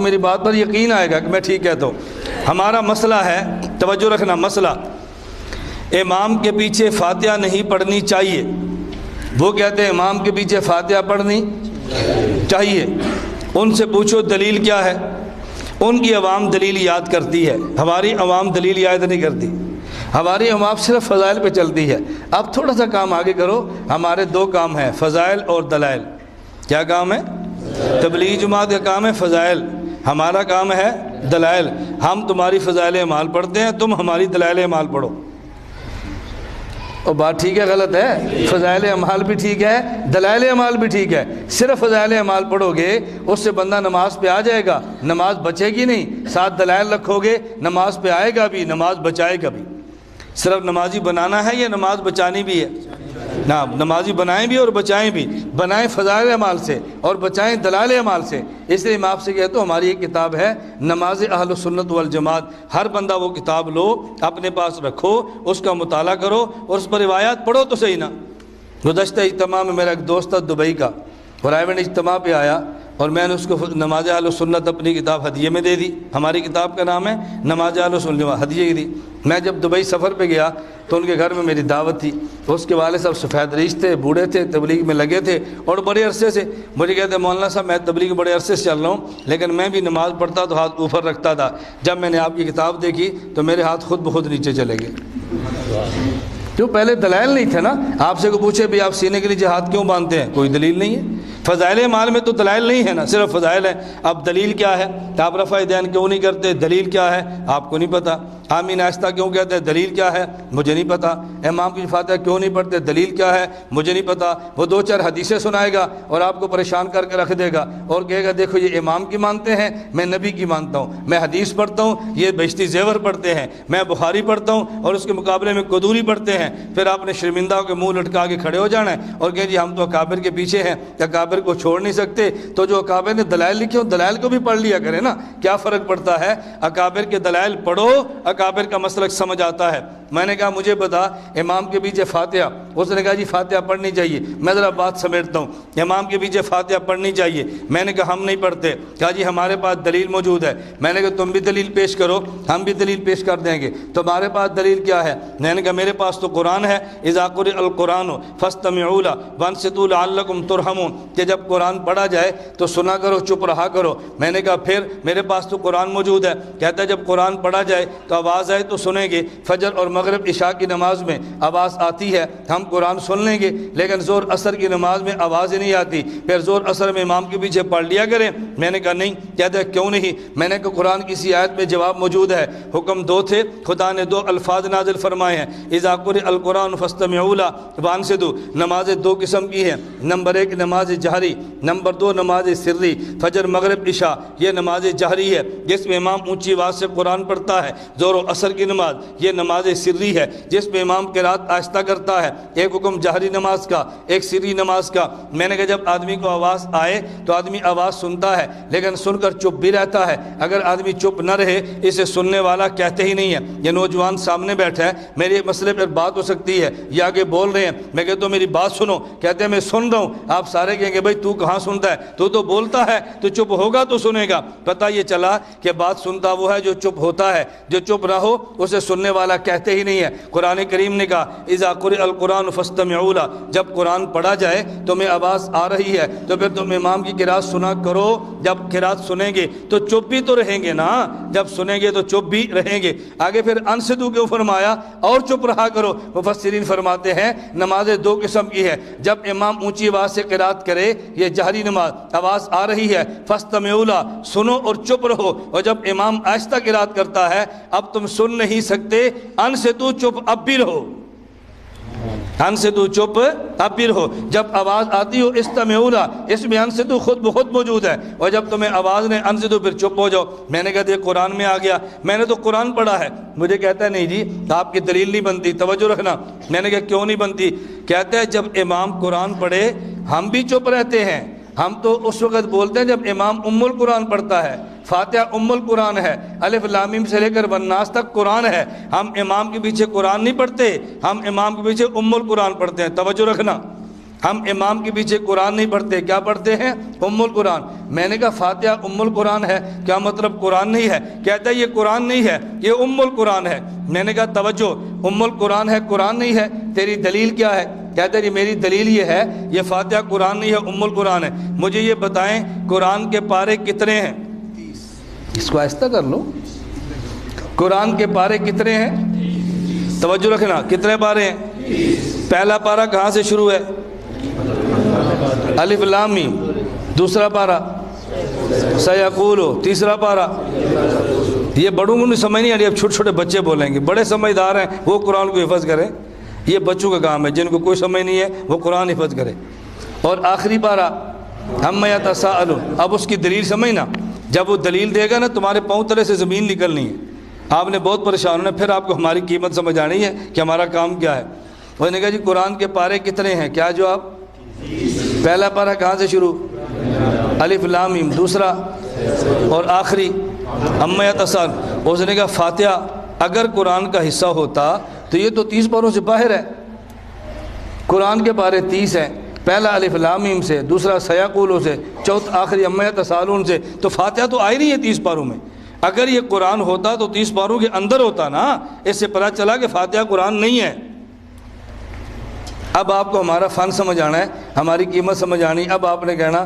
میری بات پر یقین آئے گا کہ میں ٹھیک کہتا ہوں. ہمارا مسئلہ ہے، توجہ رکھنا، مسئلہ امام کے پیچھے فاتحہ نہیں پڑھنی چاہیے. وہ کہتے ہیں امام کے پیچھے فاتحہ پڑھنی چاہیے. ان سے پوچھو دلیل کیا ہے. ان کی عوام دلیل یاد کرتی ہے، ہماری عوام دلیل یاد نہیں کرتی. ہماری عوام صرف فضائل پہ چلتی ہے. اب تھوڑا سا کام آگے کرو. ہمارے دو کام ہیں، فضائل اور دلائل. کیا کام ہے؟ تبلیغ جماعت کا کام ہے فضائل، ہمارا کام ہے دلائل. ہم تمہاری فضائل اعمال پڑھتے ہیں، تم ہماری دلائل اعمال پڑھو. اور بات ٹھیک ہے غلط ہے؟ فضائل اعمال بھی ٹھیک ہے، دلائل اعمال بھی ٹھیک ہے. صرف فضائل اعمال پڑھو گے اس سے بندہ نماز پہ آ جائے گا، نماز بچے گی نہیں. ساتھ دلائل رکھو گے نماز پہ آئے گا بھی، نماز بچائے گا بھی. صرف نمازی بنانا ہے یا نماز بچانی بھی ہے؟ نا، نمازی بنائیں بھی اور بچائیں بھی. بنائیں فضائل اعمال سے اور بچائیں دلائل اعمال سے. اس لیے میں آپ سے کہتا ہوں ہماری ایک کتاب ہے نماز اہل سنت والجماعت. ہر بندہ وہ کتاب لو، اپنے پاس رکھو، اس کا مطالعہ کرو اور اس پر روایات پڑھو تو صحیح نا. گزشتہ اجتماع میں میرا ایک دوست تھا دبئی کا، پرائیویٹ اجتماع پہ آیا اور میں نے اس کو نماز اہل سنت اپنی کتاب ہدیے میں دے دی. ہماری کتاب کا نام ہے نماز اہل سنت، ہدیے کی دی. میں جب دبئی سفر پہ گیا تو ان کے گھر میں میری دعوت تھی. اس کے والد صاحب سفید ریش تھے، بوڑھے تھے، تبلیغ میں لگے تھے اور بڑے عرصے سے. مجھے کہتے ہیں مولانا صاحب میں تبلیغ بڑے عرصے سے چل رہا ہوں، لیکن میں بھی نماز پڑھتا تو ہاتھ اوپر رکھتا تھا. جب میں نے آپ کی کتاب دیکھی تو میرے ہاتھ خود بخود نیچے چلے گئے. کیوں؟ پہلے دلائل نہیں تھے نا. آپ سے کو پوچھے بھی آپ سینے کے نیچے ہاتھ کیوں باندھتے ہیں، کوئی دلیل نہیں ہے. فضائل اعمال میں تو دلائل نہیں ہے نا، صرف فضائل ہے. اب دلیل کیا ہے؟ آپ رفع دین کیوں نہیں کرتے، دلیل کیا ہے؟ آپ کو نہیں پتہ. آمین آہستہ کیوں کہتے ہیں، دلیل کیا ہے؟ مجھے نہیں پتہ. امام کی فاتحہ کیوں نہیں پڑھتے، دلیل کیا ہے؟ مجھے نہیں پتہ. وہ دو چار حدیثیں سنائے گا اور آپ کو پریشان کر کے رکھ دے گا اور کہے گا دیکھو یہ امام کی مانتے ہیں، میں نبی کی مانتا ہوں. میں حدیث پڑھتا ہوں، یہ بہشتی زیور پڑھتے ہیں. میں بخاری پڑھتا ہوں اور اس کے مقابلے میں قدوری پڑھتے ہیں. پھر آپ نے شرمندہ ہو کے منہ لٹکا کے کھڑے ہو جانا ہے اور کہ جی ہم تو اکابر کے پیچھے ہیں، اکابر کو چھوڑ نہیں سکتے. تو جو اکابر نے دلائل لکھے ہوں دلائل کو بھی پڑھ لیا کرے نا. کیا فرق پڑتا ہے؟ اکابر کے دلائل پڑھو، اکابر کا مسلک سمجھ آتا ہے. میں نے کہا مجھے بتا امام کے پیچھے فاتحہ. اس نے کہا جی فاتحہ پڑھنی چاہیے. میں ذرا بات سمیٹتا ہوں. امام کے پیچھے فاتحہ پڑھنی چاہیے. میں نے کہا ہم نہیں پڑھتے. کہا جی ہمارے پاس دلیل موجود ہے. میں نے کہا تم بھی دلیل پیش کرو. ہم بھی دلیل پیش کر دیں گے. تمہارے پاس دلیل کیا ہے؟ میں نے کہا میرے پاس تو قرآن ہے، اذا قرئ القرآن فاستمعوا له وانصتوا لعلکم ترحمون، کہ جب قرآن پڑھا جائے تو سنا کرو، چپ رہا کرو. میں نے کہا پھر میرے پاس تو قرآن موجود ہے. کہتا ہے جب قرآن پڑھا جائے تو آواز آئے تو سنیں گے. فجر اور مغرب عشاء کی نماز میں آواز آتی ہے، ہم قرآن سن لیں گے. لیکن زور اثر کی نماز میں آواز ہی نہیں آتی، پھر زور اثر میں امام کے پیچھے پڑھ لیا کریں. میں نے کہا نہیں. کہتا ہے کیوں نہیں؟ میں نے کہا قرآن کی سی آیت میں جواب موجود ہے. حکم دو تھے، خدا نے دو الفاظ نازل فرمائے ہیں، اذا قرئ القرآن فاستمعوا له وانصتوا. نمازیں دو قسم کی ہیں، نمبر ایک نماز جہری، نمبر دو نماز سری. فجر مغرب عشاء یہ نماز جہری ہے جس میں امام اونچی آواز سے قرآن پڑھتا ہے. زور و اثر کی نماز یہ نماز سری ہے جس میں امام قرات آہستہ کرتا ہے. ایک حکم جہری نماز کا، ایک سری نماز کا. میں نے کہا جب آدمی کو آواز آئے تو آدمی آواز سنتا ہے لیکن سن کر چپ بھی رہتا ہے. اگر آدمی چپ نہ رہے اسے سننے والا کہتے ہی نہیں ہے. یہ نوجوان سامنے بیٹھا ہے، میرے مسئلے پر بات ہو سکتی ہے، یہ آگے بول رہے ہیں، میں کہتا ہوں میری بات سنو. کہتے ہیں میں سن رہا ہوں. آپ سارے کہیں گے بھائی تو کہاں سنتا ہے، تو بولتا ہے، تو چپ ہوگا تو سنے گا. پتہ یہ چلا کہ بات سنتا وہ ہے جو چپ ہوتا ہے، جو چپ نہ ہو اسے سننے والا کہتے ہی نہیں ہے. قرآن کریم نے کہا اذا قرئ القرآن فاستمعوا له، جب قرآن پڑھا جائے تمہیں آواز آ رہی ہے تو پھر تم امام کی قرات سنا کرو. جب قرات سنیں گے تو چپ بھی تو رہیں گے نا، جب سنیں گے تو چپ بھی رہیں گے. آگے پھر انصتوا کیوں فرمایا؟ اور چپ رہا کرو. مفسرین فرماتے ہیں نمازیں دو قسم کی ہے. جب امام اونچی آواز سے قرات کرے یہ جہری نماز، آواز آ رہی ہے، فاستمعوا له سنو اور چپ رہو. اور جب امام آہستہ قرات کرتا ہے اب تم سن نہیں سکتے، انصتوا چپ اب بھی رہو، انصتوا چپ اب بھی رہو. جب آواز آتی ہو استمعوا له، اس میں انصتوا خود بخود موجود ہے. اور جب تمہیں آواز نے انصتوا پھر چپ ہو جاؤ. میں نے کہا یہ قرآن میں آ گیا، میں نے تو قرآن پڑھا ہے. مجھے کہتا ہے نہیں جی آپ کی دلیل نہیں بنتی. توجہ رکھنا. میں نے کہا کیوں نہیں بنتی؟ کہتا ہے جب امام قرآن پڑھے ہم بھی چپ رہتے ہیں. ہم تو اس وقت بولتے ہیں جب امام ام القرآن پڑھتا ہے. فاتحہ ام القرآن ہے، الف لام میم سے لے کر والناس تک قرآن ہے. ہم امام کے پیچھے قرآن نہیں پڑھتے، ہم امام کے پیچھے ام القرآن پڑھتے ہیں. توجہ رکھنا. ہم امام کے پیچھے قرآن نہیں پڑھتے، کیا پڑھتے ہیں؟ ام القرآن۔ میں نے کہا فاتحہ ام القرآن ہے، کیا مطلب قرآن نہیں ہے؟ کہتا ہے یہ قرآن نہیں ہے، یہ ام القرآن ہے۔ میں نے کہا توجہ، ام القرآن ہے، قرآن نہیں ہے، تیری دلیل کیا ہے؟ کہتا ہے میری دلیل یہ ہے، یہ فاتحہ قرآن نہیں ہے، ام القرآن ہے۔ مجھے یہ بتائیں قرآن کے پارے کتنے ہیں؟ اس کو آہستہ کر لو، قرآن کے پارے کتنے ہیں؟ توجہ رکھنا، کتنے پارے ہیں؟ پہلا پارہ کہاں سے شروع ہے؟ الف لام میم۔ دوسرا پارہ سیقولو۔ تیسرا پارہ، یہ بڑوں کو نہیں سمجھ نہیں آ رہی، اب چھوٹے چھوٹے بچے بولیں گے، بڑے سمجھدار ہیں وہ قرآن کو حفظ کریں، یہ بچوں کا کام ہے، جن کو کوئی سمجھ نہیں ہے وہ قرآن حفظ کرے۔ اور آخری پارہ عما یتساءلون۔ اب اس کی دلیل سمجھنا، جب وہ دلیل دے گا نا تمہارے پاؤں تلے سے زمین نکلنی ہے، آپ نے بہت پریشان ہونا، پھر آپ کو ہماری قیمت سمجھ آنی ہے کہ ہمارا کام کیا ہے۔ انہوں نے کہا جی قرآن کے پارے کتنے ہیں؟ کیا جواب؟ پہلا پارہ کہاں سے شروع؟ الف لام میم۔ دوسرا اور آخری عما یتساءلون۔ اس نے کہا فاتحہ اگر قرآن کا حصہ ہوتا تو یہ تو 30 پاروں سے باہر ہے، قرآن کے پارے 30 ہیں، پہلا الف لام میم سے، دوسرا سیقولو سے، چوتھا آخری عما یتساءلون سے، تو فاتحہ تو آئی نہیں ہے 30 پاروں میں۔ اگر یہ قرآن ہوتا تو 30 پاروں کے اندر ہوتا نا، اس سے پتہ چلا کہ فاتحہ قرآن نہیں ہے۔ اب آپ کو ہمارا فن سمجھ آنا ہے، ہماری قیمت سمجھ آنی۔ اب آپ نے کہنا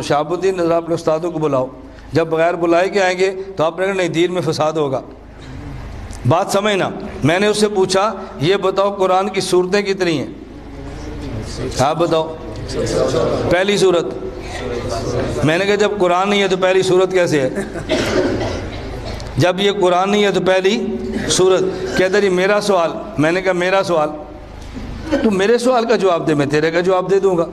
شہاب الدین ذرا اپنے استادوں کو بلاؤ، جب بغیر بلائے کے آئیں گے تو آپ نے کہنا نہیں دین میں فساد ہوگا۔ بات سمجھنا، میں نے اس سے پوچھا یہ بتاؤ قرآن کی صورتیں کتنی ہیں؟ آپ بتاؤ۔ پہلی صورت۔ میں نے کہا جب قرآن نہیں ہے تو پہلی صورت کیسے ہے؟ جب یہ قرآن نہیں ہے تو پہلی صورت۔ کہتا جی میرا سوال۔ میں نے کہا میرا سوال، تو میرے سوال کا جواب دے، میں تیرے کا جواب دے دوں گا۔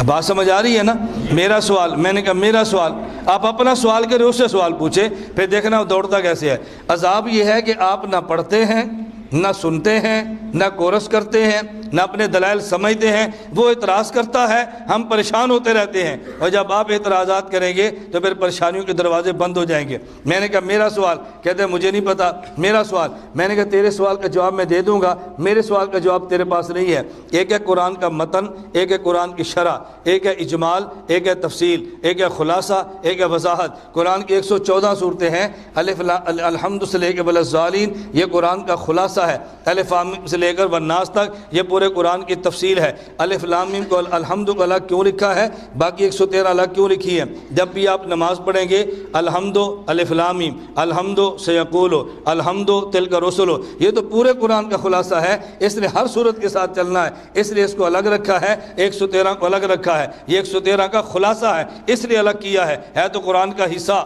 بات سمجھ آ رہی ہے نا؟ میرا سوال۔ میں نے کہا میرا سوال، آپ اپنا سوال کریں، اس سے سوال پوچھیں، پھر دیکھنا وہ دوڑتا کیسے ہے۔ عذاب یہ ہے کہ آپ نہ پڑھتے ہیں، نہ سنتے ہیں، نہ کورس کرتے ہیں، نہ اپنے دلائل سمجھتے ہیں، وہ اعتراض کرتا ہے، ہم پریشان ہوتے رہتے ہیں، اور جب آپ اعتراضات کریں گے تو پھر پریشانیوں کے دروازے بند ہو جائیں گے۔ میں نے کہا میرا سوال۔ کہتے ہیں مجھے نہیں پتا میرا سوال۔ میں نے کہا تیرے سوال کا جواب میں دے دوں گا، میرے سوال کا جواب تیرے پاس نہیں ہے۔ ایک ہے قرآن کا متن، ایک ہے قرآن کی شرح، ایک ہے اجمال، ایک ہے تفصیل، ایک ہے خلاصہ، ایک ہے وضاحت۔ قرآن کی 114 صورتیں ہیں، الحمد سے لے کے والضالین یہ قرآن کا خلاصہ ہے، الف لام میم سے لے کر والناس تک یہ پورے قرآن کی تفصیل ہے۔ الف لام میم کو الحمد کو الگ کیوں لکھا ہے، باقی 113 الگ کیوں لکھی ہے؟ جب بھی آپ نماز پڑھیں گے الحمد الف لام میم، الحمد سیقولو، الحمد تلک رسلو، یہ تو پورے قرآن کا خلاصہ ہے، اس لیے ہر صورت کے ساتھ چلنا ہے، اس لیے اس کو الگ رکھا ہے، 113 کو الگ رکھا ہے، یہ 113 کا خلاصہ ہے اس لیے الگ کیا ہے تو قرآن کا حصہ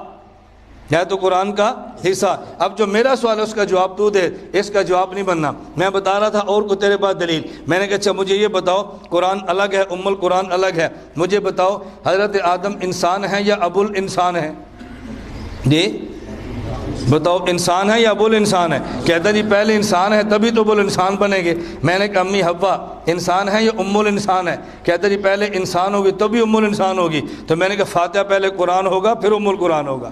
ہے، تو قرآن کا حصہ۔ اب جو میرا سوال ہے اس کا جواب تو دے، اس کا جواب نہیں بننا۔ میں بتا رہا تھا اور کو تیرے پاس دلیل۔ میں نے کہا اچھا مجھے یہ بتاؤ قرآن الگ ہے، ام القرآن الگ ہے، مجھے بتاؤ حضرت آدم انسان ہے یا ابو الانسان ہے؟ جی بتاؤ انسان ہے یا ابو الانسان ہے؟ کہتا جی پہلے انسان ہے تبھی تو ابو الانسان بنے گے۔ میں نے کہا امی حوا انسان ہے یا ام الانسان ہے؟ کہتا جی پہلے انسان ہوگی تبھی ام الانسان ہوگی۔ تو میں نے کہا فاتحہ پہلے قرآن ہوگا پھر ام القرآن ہوگا۔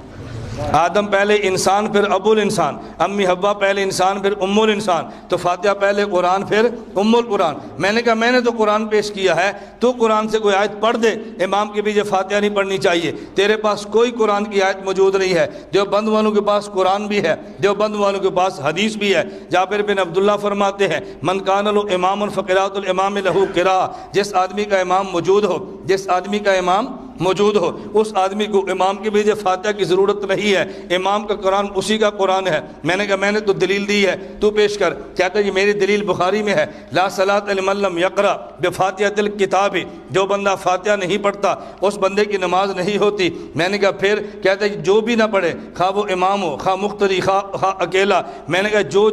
آدم پہلے انسان پھر ابو الانسان، امی حوا پہلے انسان پھر ام الانسان، تو فاتحہ پہلے قرآن پھر ام القرآن۔ میں نے کہا میں نے تو قرآن پیش کیا ہے، تو قرآن سے کوئی آیت پڑھ دے، امام کے پیچھے فاتحہ نہیں پڑھنی چاہیے۔ تیرے پاس کوئی قرآن کی آیت موجود نہیں ہے، دیوبند والوں کے پاس قرآن بھی ہے، دیوبند والوں کے پاس حدیث بھی ہے۔ جابر بن عبداللہ فرماتے ہیں من کان لہ امام فقراۃ الامام لہ قراءۃ، جس آدمی کا امام موجود ہو، جس آدمی کا امام موجود ہو اس آدمی کو امام کے پیچھے فاتحہ کی ضرورت نہیں ہے، امام کا قرآن اسی کا قرآن ہے۔ میں نے کہا میں نے تو دلیل دی ہے، تو پیش کر۔ کہتا ہے جی میری دلیل بخاری میں ہے، لا صلاۃ لمن لم یقرأ بفاتحۃ الکتاب، جو بندہ فاتحہ نہیں پڑھتا اس بندے کی نماز نہیں ہوتی۔ میں نے کہا پھر؟ کہتا ہے جو بھی نہ پڑھے، خواہ وہ امام ہو، خواہ مقتدی، خواہ اکیلا۔ میں نے کہا جو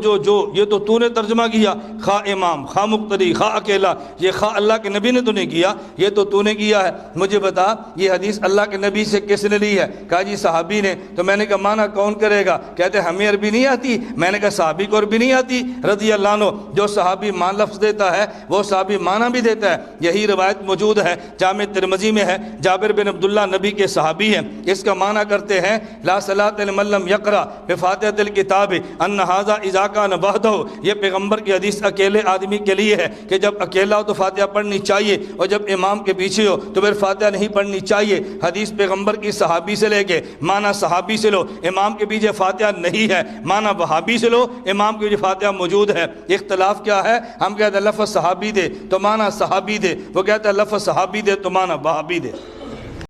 یہ تو نے ترجمہ کیا، خواہ امام، خواہ مقتدی، خواہ اکیلا، یہ خواہ اللہ کے نبی نے تو نہیں کیا، یہ تو نے کیا ہے۔ مجھے بتا یہ حدیث اللہ کے نبی سے کس نے لی ہے؟ کہا جی صحابی نے۔ تو میں نے کہا معنی کون کرے گا؟ کہتے ہمیں عربی نہیں آتی۔ میں نے کہا صحابی کو عربی نہیں آتی رضی اللہ عنہ۔ جو صحابی مان لفظ دیتا ہے وہ صحابی معنی بھی دیتا ہے۔ یہی روایت موجود ہے، جامع ترمذی میں ہے، جابر بن عبداللہ نبی کے صحابی ہیں، اس کا معنی کرتے ہیں لا صلاۃ لمن لم یقرأ بفاتحۃ الکتاب ان ھذا اذا کان وحدہ۔ یہ پیغمبر کی حدیث اکیلے آدمی کے لیے ہے کہ جب اکیلا ہو تو فاتحہ پڑھنی چاہیے، اور جب امام کے پیچھے ہو تو پھر فاتحہ نہیں پڑھنی چاہیے۔ حدیث پیغمبر کی صحابی سے لے کے معنی صحابی سے لو، امام کے پیچھے فاتحہ نہیں ہے، معنی وہابی سے لو، امام کے پیچھے فاتحہ موجود ہے۔ اختلاف کیا ہے؟ ہم کہتے ہیں لفظ صحابی دے تو معنی صحابی دے، وہ کہتا ہے لفظ صحابی دے تو معنی وہابی دے۔